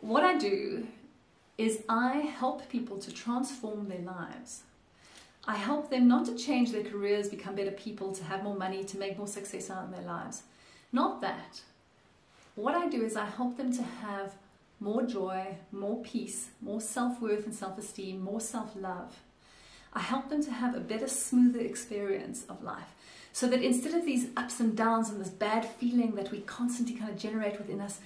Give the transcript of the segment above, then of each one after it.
what I do is I help people to transform their lives. I help them not to change their careers, become better people, to have more money, to make more success out of their lives. Not that. What I do is I help them to have more joy, more peace, more self-worth and self-esteem, more self-love. I help them to have a better, smoother experience of life, so that instead of these ups and downs and this bad feeling that we constantly kind of generate within us,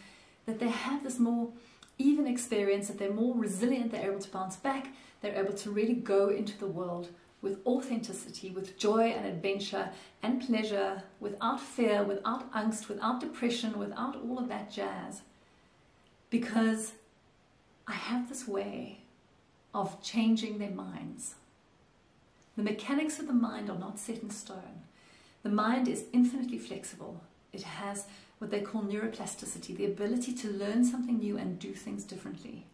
that they have this more even experience, that they're more resilient, they're able to bounce back, they're able to really go into the world with authenticity, with joy and adventure and pleasure, without fear, without angst, without depression, without all of that jazz. Because I have this way of changing their minds. The mechanics of the mind are not set in stone. The mind is infinitely flexible. It has what they call neuroplasticity, the ability to learn something new and do things differently.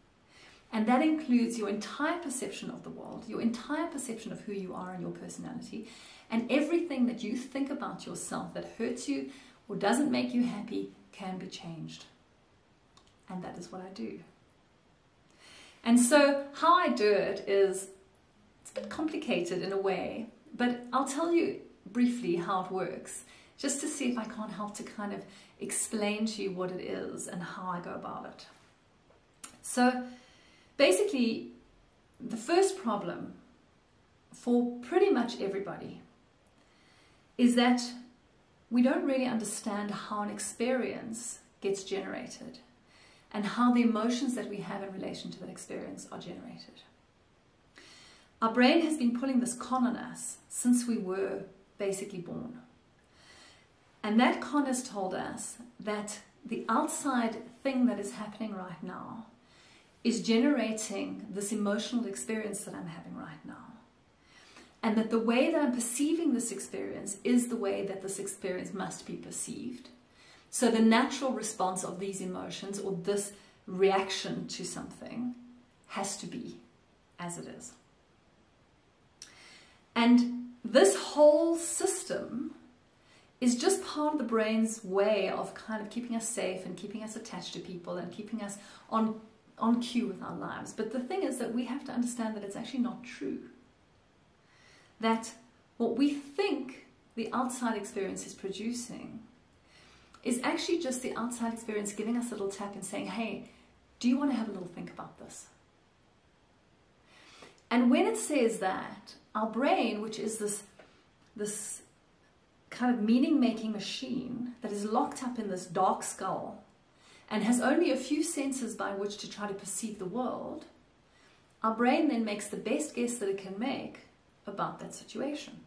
And that includes your entire perception of the world, your entire perception of who you are and your personality, and everything that you think about yourself that hurts you or doesn't make you happy can be changed. And that is what I do. And so how I do it is, it's a bit complicated in a way, but I'll tell you briefly how it works, just to see if I can't help to kind of explain to you what it is and how I go about it. So basically, the first problem for pretty much everybody is that we don't really understand how an experience gets generated and how the emotions that we have in relation to that experience are generated. Our brain has been pulling this con on us since we were basically born. And that con has told us that the outside thing that is happening right now is generating this emotional experience that I'm having right now. And that the way that I'm perceiving this experience is the way that this experience must be perceived. So the natural response of these emotions, or this reaction to something, has to be as it is. And this whole system is just part of the brain's way of kind of keeping us safe and keeping us attached to people and keeping us on cue with our lives. But the thing is that we have to understand that it's actually not true. That what we think the outside experience is producing is actually just the outside experience giving us a little tap and saying, hey, do you want to have a little think about this? And when it says that, our brain, which is this kind of meaning-making machine that is locked up in this dark skull and has only a few senses by which to try to perceive the world, our brain then makes the best guess that it can make about that situation.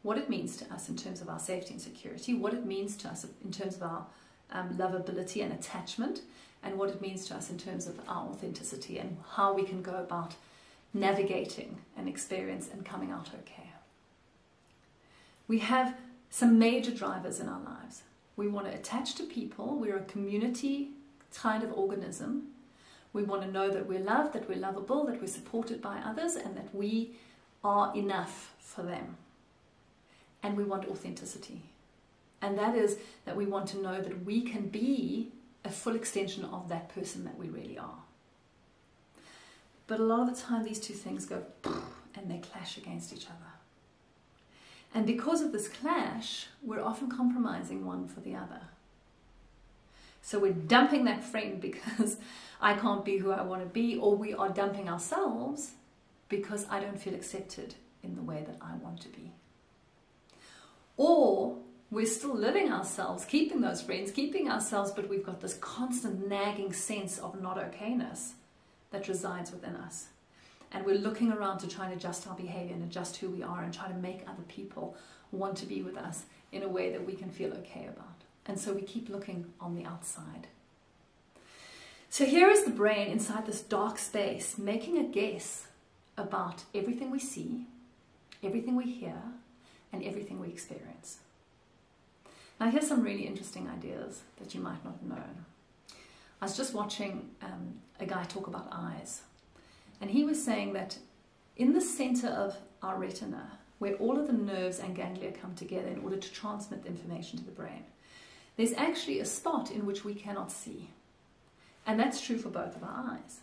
What it means to us in terms of our safety and security, what it means to us in terms of our lovability and attachment, and what it means to us in terms of our authenticity and how we can go about navigating an experience and coming out okay. We have some major drivers in our lives. We want to attach to people. We're a community kind of organism. We want to know that we're loved, that we're lovable, that we're supported by others, and that we are enough for them. And we want authenticity. And that is that we want to know that we can be a full extension of that person that we really are. But a lot of the time these two things go and they clash against each other. And because of this clash, we're often compromising one for the other. So we're dumping that friend because I can't be who I want to be, or we are dumping ourselves because I don't feel accepted in the way that I want to be. Or we're still living ourselves, keeping those friends, keeping ourselves, but we've got this constant nagging sense of not okayness that resides within us. And we're looking around to try and adjust our behavior and adjust who we are and try to make other people want to be with us in a way that we can feel okay about. And so we keep looking on the outside. So here is the brain inside this dark space making a guess about everything we see, everything we hear, and everything we experience. Now here's some really interesting ideas that you might not have known. I was just watching a guy talk about eyes. And he was saying that in the center of our retina, where all of the nerves and ganglia come together in order to transmit the information to the brain, there's actually a spot in which we cannot see. And that's true for both of our eyes.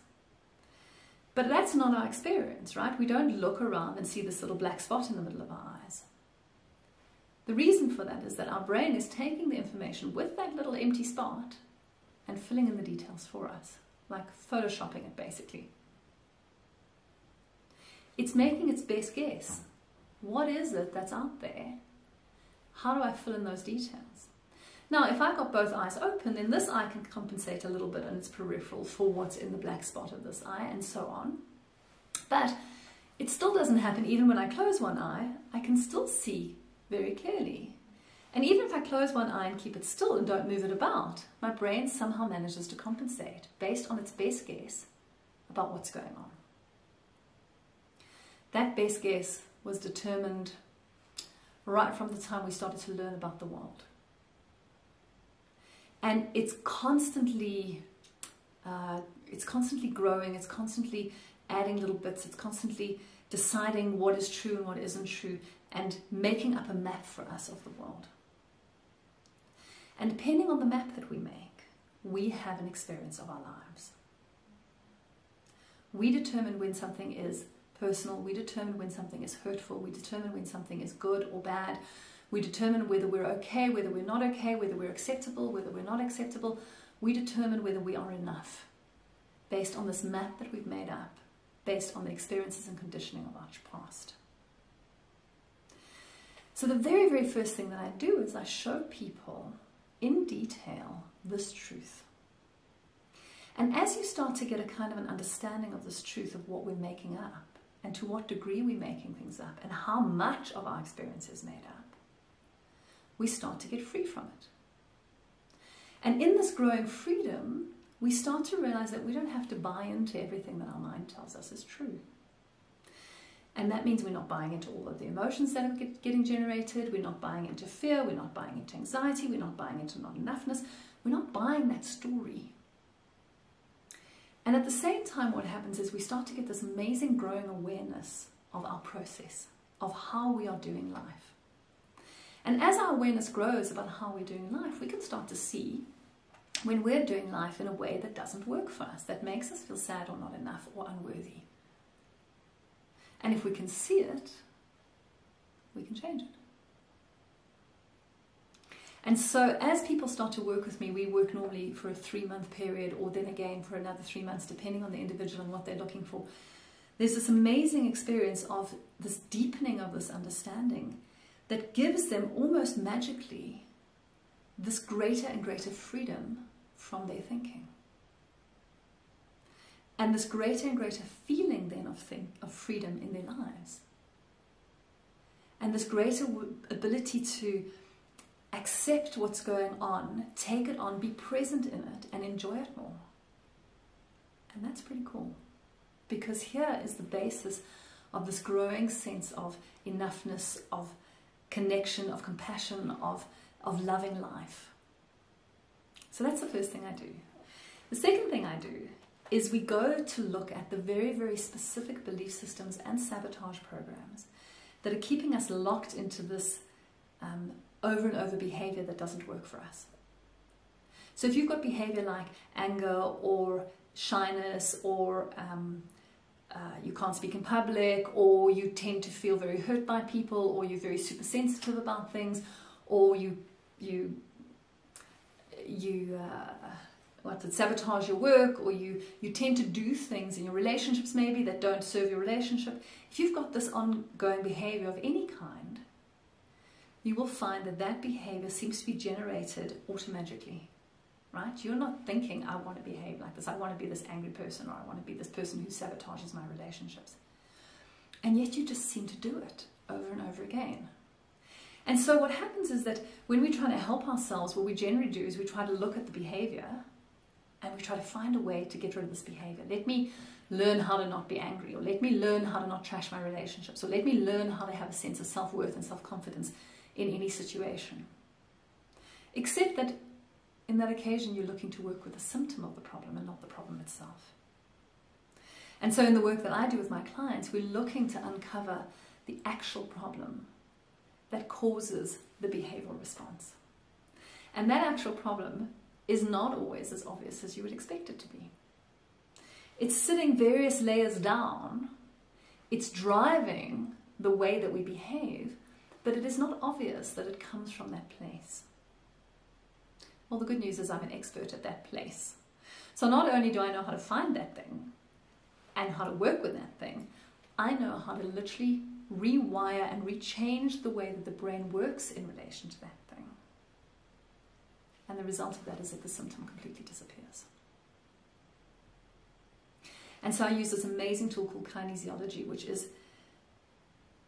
But that's not our experience, right? We don't look around and see this little black spot in the middle of our eyes. The reason for that is that our brain is taking the information with that little empty spot and filling in the details for us, like photoshopping it basically. It's making its best guess. What is it that's out there? How do I fill in those details? Now, if I've got both eyes open, then this eye can compensate a little bit in its peripheral for what's in the black spot of this eye, and so on. But it still doesn't happen even when I close one eye. I can still see very clearly. And even if I close one eye and keep it still and don't move it about, my brain somehow manages to compensate based on its best guess about what's going on. That best guess was determined right from the time we started to learn about the world. And it's constantly growing, it's constantly adding little bits, it's constantly deciding what is true and what isn't true, and making up a map for us of the world. And depending on the map that we make, we have an experience of our lives. We determine when something is personal, we determine when something is hurtful, we determine when something is good or bad, we determine whether we're okay, whether we're not okay, whether we're acceptable, whether we're not acceptable. We determine whether we are enough based on this map that we've made up, based on the experiences and conditioning of our past. So the very, very first thing that I do is I show people in detail this truth. And as you start to get a kind of an understanding of this truth of what we're making up, and to what degree we're making things up, and how much of our experience is made up, we start to get free from it. And in this growing freedom, we start to realize that we don't have to buy into everything that our mind tells us is true. And that means we're not buying into all of the emotions that are getting generated, we're not buying into fear, we're not buying into anxiety, we're not buying into not enoughness, we're not buying that story. And at the same time, what happens is we start to get this amazing growing awareness of our process, of how we are doing life. And as our awareness grows about how we're doing life, we can start to see when we're doing life in a way that doesn't work for us, that makes us feel sad or not enough or unworthy. And if we can see it, we can change it. And so as people start to work with me, we work normally for a 3-month period, or then again for another 3 months, depending on the individual and what they're looking for. There's this amazing experience of this deepening of this understanding that gives them almost magically this greater and greater freedom from their thinking. And this greater and greater feeling then of freedom in their lives. And this greater ability to accept what's going on, take it on, be present in it, and enjoy it more. And that's pretty cool. Because here is the basis of this growing sense of enoughness, of connection, of compassion, of loving life. So that's the first thing I do. The second thing I do is we go to look at the very, very specific belief systems and sabotage programs that are keeping us locked into this over and over behavior that doesn't work for us. So if you've got behavior like anger or shyness, or you can't speak in public, or you tend to feel very hurt by people, or you're very super sensitive about things, or you sabotage your work, or you tend to do things in your relationships maybe that don't serve your relationship. If you've got this ongoing behavior of any kind, you will find that that behavior seems to be generated automatically, right? You're not thinking, I want to behave like this, I want to be this angry person, or I want to be this person who sabotages my relationships. And yet you just seem to do it over and over again. And so what happens is that when we try to help ourselves, what we generally do is we try to look at the behavior and we try to find a way to get rid of this behavior. Let me learn how to not be angry, or let me learn how to not trash my relationships, or let me learn how to have a sense of self-worth and self-confidence in any situation. Except that in that occasion you're looking to work with a symptom of the problem and not the problem itself. And so in the work that I do with my clients, we're looking to uncover the actual problem that causes the behavioral response. And that actual problem is not always as obvious as you would expect it to be. It's sitting various layers down. It's driving the way that we behave, but it is not obvious that it comes from that place. Well, the good news is I'm an expert at that place. So not only do I know how to find that thing and how to work with that thing, I know how to literally rewire and rechange the way that the brain works in relation to that thing. And the result of that is that the symptom completely disappears. And so I use this amazing tool called kinesiology, which is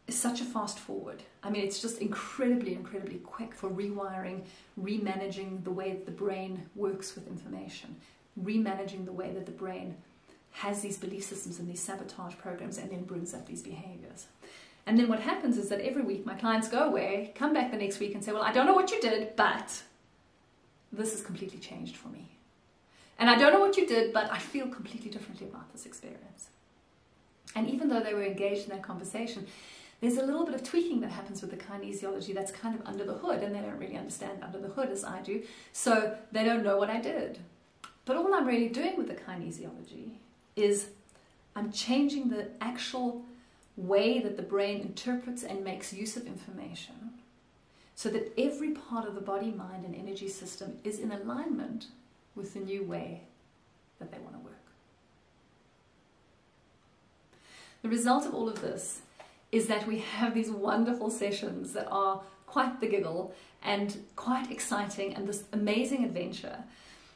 such a fast forward. I mean, it's just incredibly, incredibly quick for rewiring, remanaging the way that the brain works with information, remanaging the way that the brain has these belief systems and these sabotage programs and then brings up these behaviors. And then what happens is that every week my clients go away, come back the next week and say, well, I don't know what you did, but this has completely changed for me. And I don't know what you did, but I feel completely differently about this experience. And even though they were engaged in that conversation, there's a little bit of tweaking that happens with the kinesiology that's kind of under the hood, and they don't really understand under the hood as I do, so they don't know what I did. But all I'm really doing with the kinesiology is I'm changing the actual way that the brain interprets and makes use of information so that every part of the body, mind, and energy system is in alignment with the new way that they want to work. The result of all of this is that we have these wonderful sessions that are quite the giggle and quite exciting and this amazing adventure.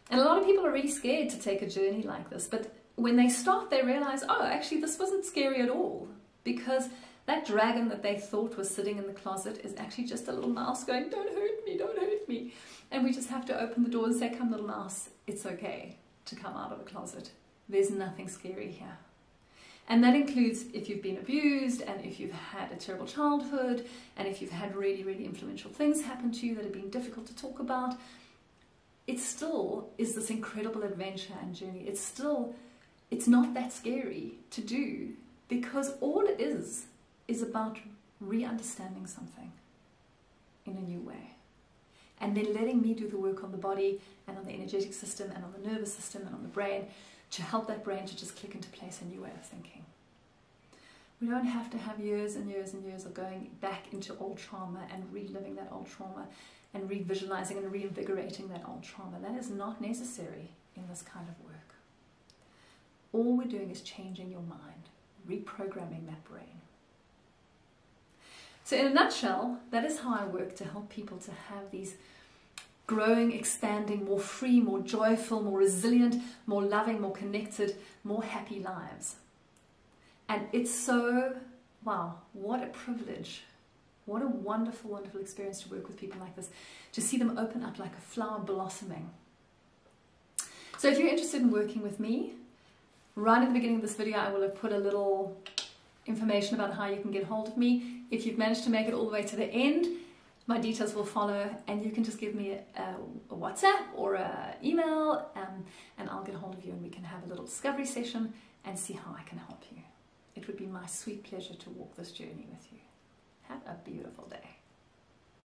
And a lot of people are really scared to take a journey like this, but when they start, they realize, oh, actually this wasn't scary at all, because that dragon that they thought was sitting in the closet is actually just a little mouse going, don't hurt me, don't hurt me. And we just have to open the door and say, come little mouse, it's okay to come out of the closet. There's nothing scary here. And that includes if you've been abused, and if you've had a terrible childhood, and if you've had really, really influential things happen to you that have been difficult to talk about. It still is this incredible adventure and journey. It's not that scary to do, because all it is about re-understanding something in a new way. And then letting me do the work on the body and on the energetic system and on the nervous system and on the brain to help that brain to just click into place a new way of thinking. We don't have to have years and years and years of going back into old trauma and reliving that old trauma and revisualizing and reinvigorating that old trauma. That is not necessary in this kind of work. All we're doing is changing your mind, reprogramming that brain. So in a nutshell, that is how I work to help people to have these growing, expanding, more free, more joyful, more resilient, more loving, more connected, more happy lives. And it's so, wow, what a privilege. What a wonderful, wonderful experience to work with people like this, to see them open up like a flower blossoming. So if you're interested in working with me, right at the beginning of this video, I will have put a little information about how you can get hold of me. If you've managed to make it all the way to the end, my details will follow, and you can just give me a WhatsApp or an email, and I'll get hold of you and we can have a little discovery session and see how I can help you. It would be my sweet pleasure to walk this journey with you. Have a beautiful day.